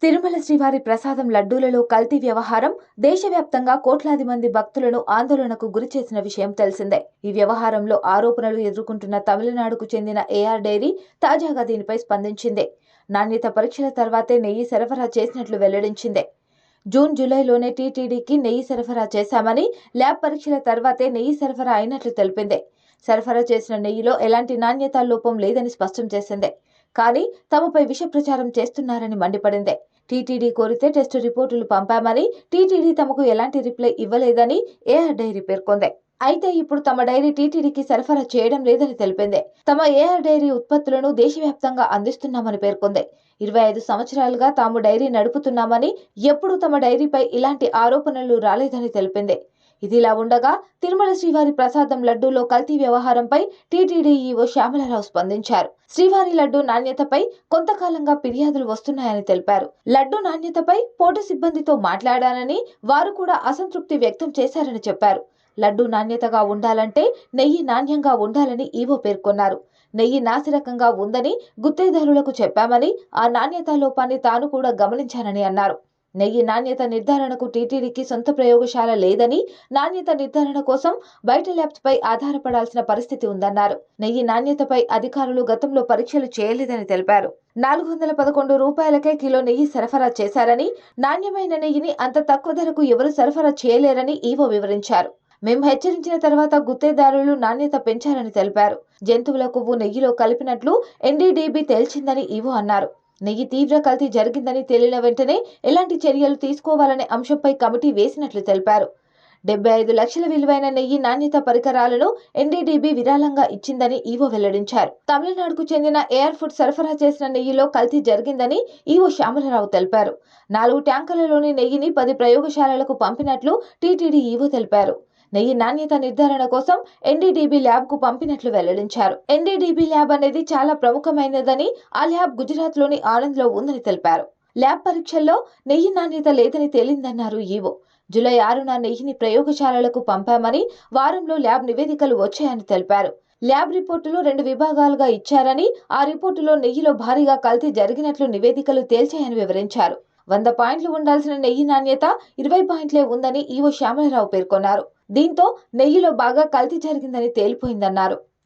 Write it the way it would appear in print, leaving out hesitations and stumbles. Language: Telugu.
తిరుమల శ్రీవారి ప్రసాదం లడ్డూలలో కల్తీ వ్యవహారం దేశవ్యాప్తంగా కోట్లాది మంది భక్తులను ఆందోళనకు గురిచేసిన విషయం తెలిసిందే. ఈ వ్యవహారంలో ఆరోపణలు ఎదుర్కొంటున్న తమిళనాడుకు చెందిన ఏఆర్ డైరీ తాజాగా దీనిపై స్పందించింది. నాణ్యత పరీక్షల తర్వాతే నెయ్యి సరఫరా చేసినట్లు వెల్లడించింది. జూన్ జూలైలోనే టీటీడీకి నెయ్యి సరఫరా చేశామని, ల్యాబ్ పరీక్షల తర్వాతే నెయ్యి సరఫరా అయినట్లు తెలిపింది. సరఫరా చేసిన నెయ్యిలో ఎలాంటి నాణ్యతా లోపం లేదని స్పష్టం చేసింది. కానీ తమపై విష ప్రచారం చేస్తున్నారని మండిపడింది. టీటీడీ కోరితే టెస్టు రిపోర్టులు పంపామని, టీటీడీ తమకు ఎలాంటి రిప్లై ఇవ్వలేదని ఏఆర్ డైరీ పేర్కొంది. అయితే ఇప్పుడు తమ డైరీ టీటీడీకి సరఫరా చేయడం లేదని తెలిపింది. తమ ఏఆర్ డైరీ ఉత్పత్తులను దేశవ్యాప్తంగా అందిస్తున్నామని పేర్కొంది. 25 సంవత్సరాలుగా తాము డైరీ నడుపుతున్నామని, ఎప్పుడూ తమ డైరీపై ఇలాంటి ఆరోపణలు రాలేదని తెలిపింది. ఇదిలా ఉండగా తిరుమల శ్రీవారి ప్రసాదం లడ్డూలో కల్తీ వ్యవహారంపై టీటీడీ ఈవో శ్యామలరావు స్పందించారు. శ్రీవారి లడ్డూ నాణ్యతపై కొంతకాలంగా ఫిర్యాదులు వస్తున్నాయని తెలిపారు. లడ్డూ నాణ్యతపై పోటీ సిబ్బందితో మాట్లాడానని, వారు కూడా అసంతృప్తి వ్యక్తం చేశారని చెప్పారు. లడ్డూ నాణ్యతగా ఉండాలంటే నెయ్యి నాణ్యంగా ఉండాలని ఈవో పేర్కొన్నారు. నెయ్యి నాసిరకంగా ఉందని గుత్తేదారులకు చెప్పామని, ఆ నాణ్యతా లోపాన్ని తాను కూడా గమనించానని అన్నారు. నెయ్యి నాణ్యత నిర్ధారణకు టీటీడీకి సొంత ప్రయోగశాల లేదని, నాణ్యత నిర్ధారణ కోసం బయట ల్యాబ్స్ పై ఆధారపడాల్సిన పరిస్థితి ఉందన్నారు. నెయ్యి నాణ్యతపై అధికారులు గతంలో పరీక్షలు చేయలేదని తెలిపారు. 411 రూపాయలకే కిలో నెయ్యి సరఫరా చేశారని, నాణ్యమైన నెయ్యిని అంత తక్కువ ధరకు ఎవరు సరఫరా చేయలేరని ఈవో వివరించారు. మేము హెచ్చరించిన తర్వాత గుత్తేదారులు నాణ్యత పెంచారని తెలిపారు. జంతువుల కొవ్వు నెయ్యిలో కలిపినట్లు ఎన్డీడీబీ తేల్చిందని ఈవో అన్నారు. నెయ్యి తీవ్ర కల్తీ జరిగిందని తేలిన వెంటనే ఎలాంటి చర్యలు తీసుకోవాలనే అంశంపై కమిటీ వేసినట్లు తెలిపారు. 75 లక్షల విలువైన నెయ్యి నాణ్యత పరికరాలను ఎన్డీడీబీ విరాళంగా ఇచ్చిందని ఈవో వెల్లడించారు. తమిళనాడుకు చెందిన ఏఆర్ ఫుడ్ సరఫరా చేసిన నెయ్యిలో కల్తీ జరిగిందని ఈవో శ్యామలరావు తెలిపారు. 4 ట్యాంకర్లలోని నెయ్యిని 10 ప్రయోగశాలలకు పంపినట్లు టీటీడీ ఈవో తెలిపారు. నెయ్యి నాణ్యత నిర్ధారణ కోసం ఎన్డీడీబీ ల్యాబ్ కు పంపినట్లు వెల్లడించారు. ఎన్డీడీబీ ల్యాబ్ అనేది చాలా ప్రముఖమైనదని, ఆ ల్యాబ్ గుజరాత్ లోని ఆనంద్ లో ఉందని తెలిపారు. ల్యాబ్ పరీక్షల్లో నెయ్యి నాణ్యత లేదని తేలిందన్నారు ఈవో. జూలై 6న నెయ్యిని ప్రయోగశాలలకు పంపామని, వారంలో ల్యాబ్ నివేదికలు వచ్చాయని తెలిపారు. ల్యాబ్ రిపోర్టులు 2 విభాగాలుగా ఇచ్చారని, ఆ రిపోర్టులో నెయ్యిలో భారీగా కల్తీ జరిగినట్లు నివేదికలు తేల్చాయని వివరించారు. 100 పాయింట్లు ఉండాల్సిన నెయ్యి నాణ్యత 20 పాయింట్లే ఉందని ఈవో శ్యామలరావు పేర్కొన్నారు. దీంతో నెయ్యిలో బాగా కల్తీ జరిగిందని తేలిపోయిందన్నారు.